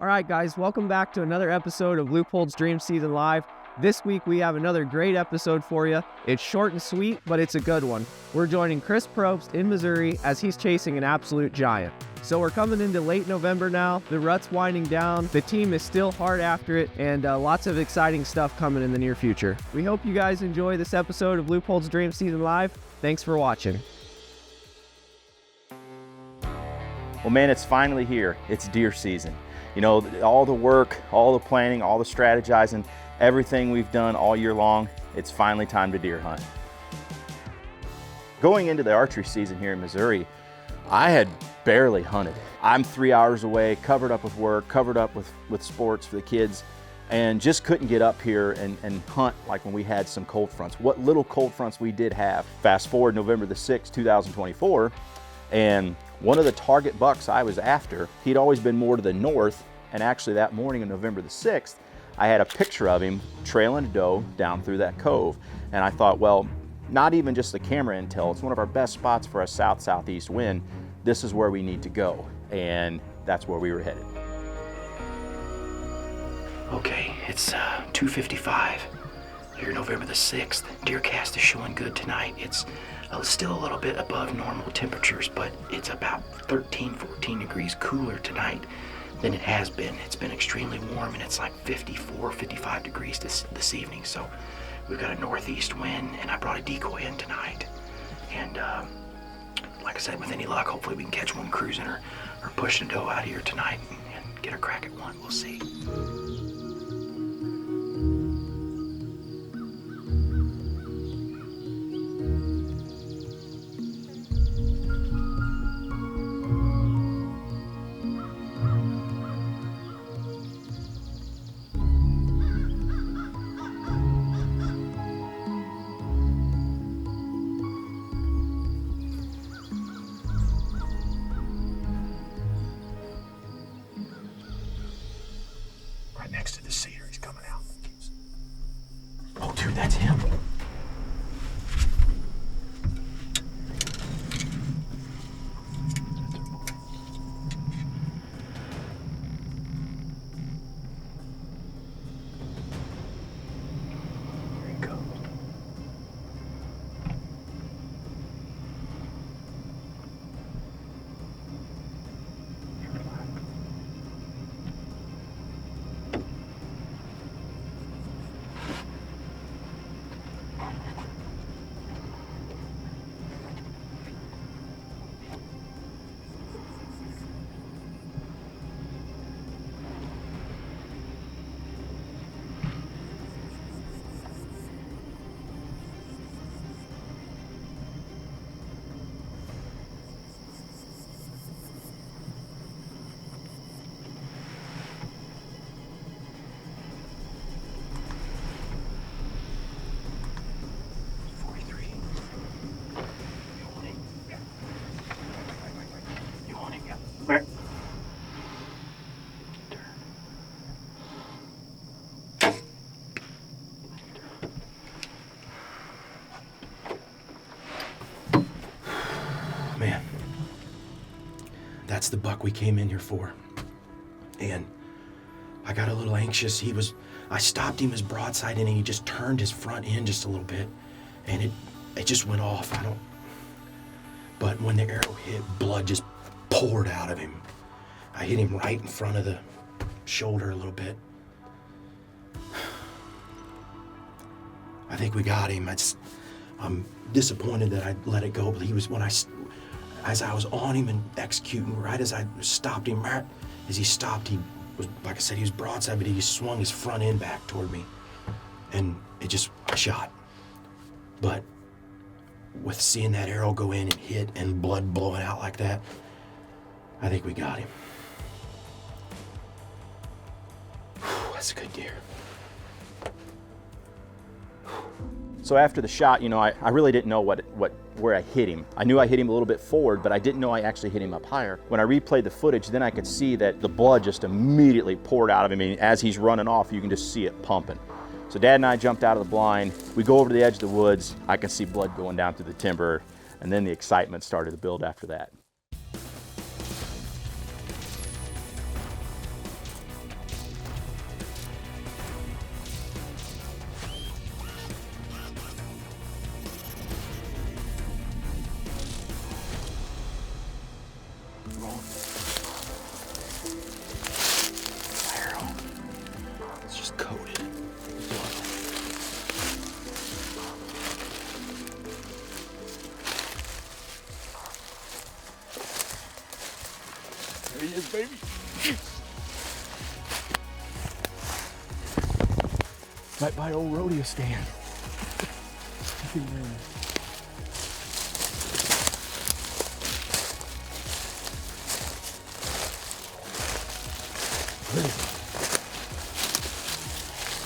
All right, guys, welcome back to another episode of Loophold's Dream Season Live. This week, we have another great episode for you. It's short and sweet, but it's a good one. We're joining Chris Propst in Missouri as he's chasing an absolute giant. So we're coming into late November now. The rut's winding down. The team is still hard after it, and lots of exciting stuff coming in the near future. We hope you guys enjoy this episode of Loophold's Dream Season Live. Thanks for watching. Well, man, it's finally here. It's deer season. You know, all the work, all the planning, all the strategizing, everything we've done all year long, it's finally time to deer hunt. Going into the archery season here in Missouri, I had barely hunted. I'm 3 hours away, covered up with work, covered up with sports for the kids, and just couldn't get up here and hunt like when we had some cold fronts. What little cold fronts we did have. Fast forward November the 6th, 2024, and one of the target bucks I was after, he'd always been more to the north, and actually that morning of November the 6th, I had a picture of him trailing a doe down through that cove. And I thought, well, not even just the camera intel, it's one of our best spots for a south-southeast wind. This is where we need to go, and that's where we were headed. Okay, it's 2:55 here, November the 6th. DeerCast is showing good tonight. It's still a little bit above normal temperatures, but it's about 13, 14 degrees cooler tonight than it has been. It's been extremely warm, and it's like 54, 55 degrees this evening. So we've got a northeast wind, and I brought a decoy in tonight. And like I said, with any luck, hopefully we can catch one cruising or pushing a doe out here tonight and get a crack at one. We'll see. Next to the cedar, he's coming out. Oh, dude, that's him. Here he goes. Man, that's the buck we came in here for. And I got a little anxious. I stopped him as broadside in, and he just turned his front end just a little bit, and it just went off. But when the arrow hit, blood just poured out of him. I hit him right in front of the shoulder a little bit. I think we got him. I'm disappointed that I let it go, but as I was on him and executing, right as I stopped him, right as he stopped, he was, like I said, he was broadside, but he swung his front end back toward me, and I shot. But with seeing that arrow go in and hit and blood blowing out like that, I think we got him. That's a good deer. So after the shot, you know, I really didn't know where I hit him. I knew I hit him a little bit forward, but I didn't know I actually hit him up higher. When I replayed the footage, then I could see that the blood just immediately poured out of him. I mean, as he's running off, you can just see it pumping. So Dad and I jumped out of the blind. We go over to the edge of the woods. I can see blood going down through the timber, and then the excitement started to build after that. Right by old rodeo stand.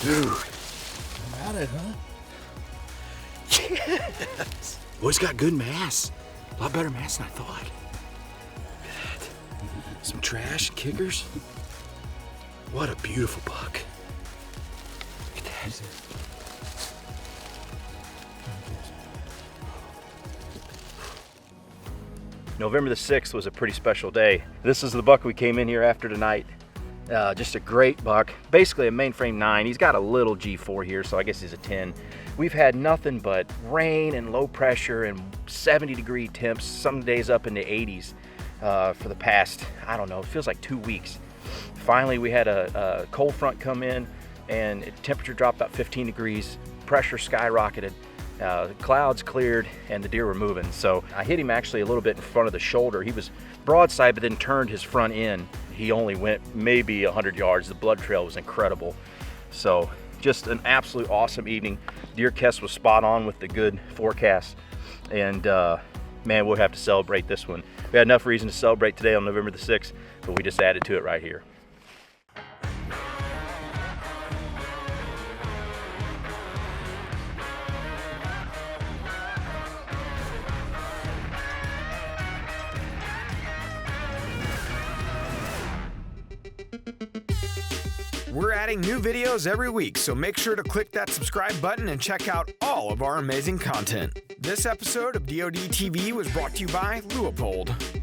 Dude. Got it, huh? Yes. Well, it's got good mass. A lot better mass than I thought. Look at that. Some trash and kickers. What a beautiful buck. Look at that. November the 6th was a pretty special day. This is the buck we came in here after tonight. Just a great buck, basically a mainframe 9. He's got a little G4 here, so I guess he's a 10. We've had nothing but rain and low pressure and 70-degree temps, some days up in the 80s for the past, I don't know, it feels like 2 weeks. Finally, we had a cold front come in and temperature dropped about 15 degrees, pressure skyrocketed, clouds cleared, and the deer were moving. So I hit him actually a little bit in front of the shoulder. He was broadside, but then turned his front end. He only went maybe 100 yards. The blood trail was incredible. So just an absolute awesome evening. DeerCast was spot on with the good forecast. And man, we'll have to celebrate this one. We had enough reason to celebrate today on November the 6th, but we just added to it right here. We're adding new videos every week, so make sure to click that subscribe button and check out all of our amazing content. This episode of DoD TV was brought to you by Leupold.